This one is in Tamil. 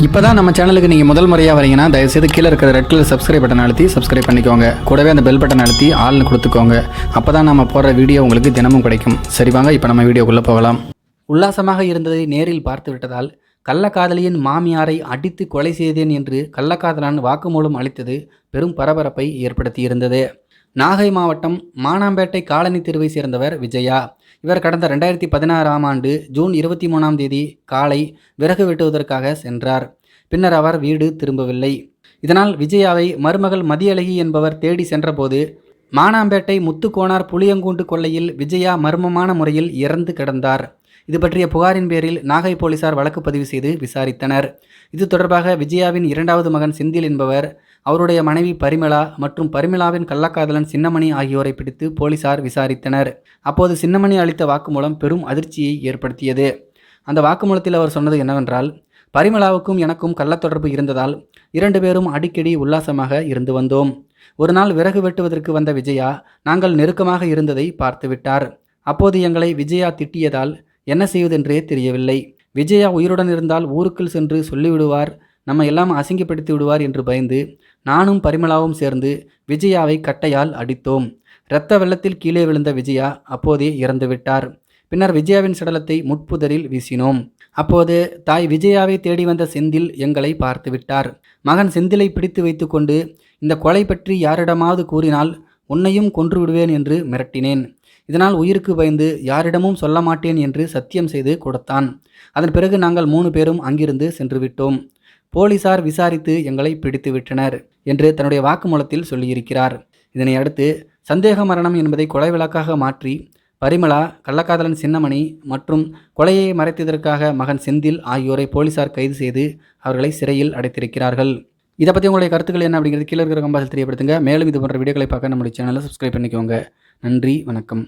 இப்போ தான் நம்ம சேனலுக்கு நீங்கள் முதல் முறையாக வரீங்கன்னா தயவுசெய்து கீழே இருக்கிற ரெட் கலர் சப்ஸ்கிரைப் பட்டன் அழுத்தி சப்ஸ்கிரைப் பண்ணிக்கோங்க. கூடவே அந்த பெல் பட்டன் அழுத்தி ஆள்னு கொடுத்துக்கோங்க. அப்போ தான் நம்ம போடுற வீடியோ உங்களுக்கு தினமும் கிடைக்கும். சரி வாங்க இப்போ நம்ம வீடியோக்குள்ளே போகலாம். உல்லாசமாக இருந்ததை நேரில் பார்த்து விட்டதால் கள்ளக்காதலியின் மாமியாரை அடித்து கொலை செய்தேன் என்று கள்ளக்காதலன் வாக்குமூலம் அளித்தது பெரும் பரபரப்பை ஏற்படுத்தியிருந்தது. நாகை மாவட்டம் மானாம்பேட்டை காலனி தெருவை சேர்ந்தவர் விஜயா. இவர் கடந்த 2016ஆம் ஆண்டு ஜூன் 23ஆம் தேதி காலை விறகு வெட்டுவதற்காக சென்றார். பின்னர் அவர் வீடு திரும்பவில்லை. இதனால் விஜயாவை மருமகள் மதியழகி என்பவர் தேடி சென்றபோது மானாம்பேட்டை முத்துக்கோனார் புளியங்கூண்டு கொல்லையில் விஜயா மர்மமான முறையில் இறந்து கிடந்தார். இது பற்றிய புகாரின் பேரில் நாகை போலீசார் வழக்கு பதிவு செய்து விசாரித்தனர். இது தொடர்பாக விஜயாவின் இரண்டாவது மகன் செந்தில் என்பவர், அவருடைய மனைவி பரிமளா மற்றும் பரிமளாவின் கள்ளக்காதலன் சின்னமணி ஆகியோரை பிடித்து போலீசார் விசாரித்தனர். அப்போது சின்னமணி அளித்த வாக்குமூலம் பெரும் அதிர்ச்சியை ஏற்படுத்தியது. அந்த வாக்குமூலத்தில் அவர் சொன்னது என்னவென்றால், பரிமளாவுக்கும் எனக்கும் கள்ளத்தொடர்பு இருந்ததால் 2 பேரும் அடிக்கடி உல்லாசமாக இருந்து வந்தோம். ஒரு நாள் விறகு வெட்டுவதற்கு வந்த விஜயா நாங்கள் நெருக்கமாக இருந்ததை பார்த்துவிட்டார். அப்போது எங்களை விஜயா திட்டியதால் என்ன செய்வதென்றே தெரியவில்லை. விஜயா உயிருடன் இருந்தால் ஊருக்குள் சென்று சொல்லிவிடுவார், நம்ம எல்லாம் அசிங்கப்படுத்தி விடுவார் என்று பயந்து நானும் பரிமளாவும் சேர்ந்து விஜயாவை கட்டையால் அடித்தோம். இரத்த வெள்ளத்தில் கீழே விழுந்த விஜயா அப்போதே இறந்துவிட்டார். பின்னர் விஜயாவின் சடலத்தை முட்புதரில் வீசினோம். அப்போது தாய் விஜயாவை தேடி வந்த செந்தில் எங்களை பார்த்து விட்டார். மகன் செந்திலை பிடித்து வைத்து கொண்டு இந்த கொலை பற்றி யாரிடமாவது கூறினால் உன்னையும் கொன்று விடுவேன் என்று மிரட்டினேன். இதனால் உயிருக்கு பயந்து யாரிடமும் சொல்ல மாட்டேன் என்று சத்தியம் செய்து கொடுத்தான். அதன் பிறகு நாங்கள் 3 பேரும் அங்கிருந்து சென்று விட்டோம். போலீசார் விசாரித்து எங்களை பிடித்து விட்டனர் என்று தன்னுடைய வாக்குமூலத்தில் சொல்லியிருக்கிறார். இதனை அடுத்து சந்தேக மரணம் என்பதை கொலை வழக்காக மாற்றி பரிமளா, கள்ளக்காதலன் சின்னமணி மற்றும் கொலையை மறைத்ததற்காக மகன் செந்தில் ஆகியோரை போலீசார் கைது செய்து அவர்களை சிறையில் அடைத்திருக்கிறார்கள். இதை பற்றி உங்களுடைய கருத்துக்கள் என்ன அப்படிங்கிறது கீழே இருக்கிற கம்பாசில் தெரியப்படுத்துங்க. மேலும் இது போன்ற வீடியோக்களை பார்க்க நம்முடைய சேனலை சப்ஸ்கிரைப் பண்ணிக்கோங்க. நன்றி, வணக்கம்.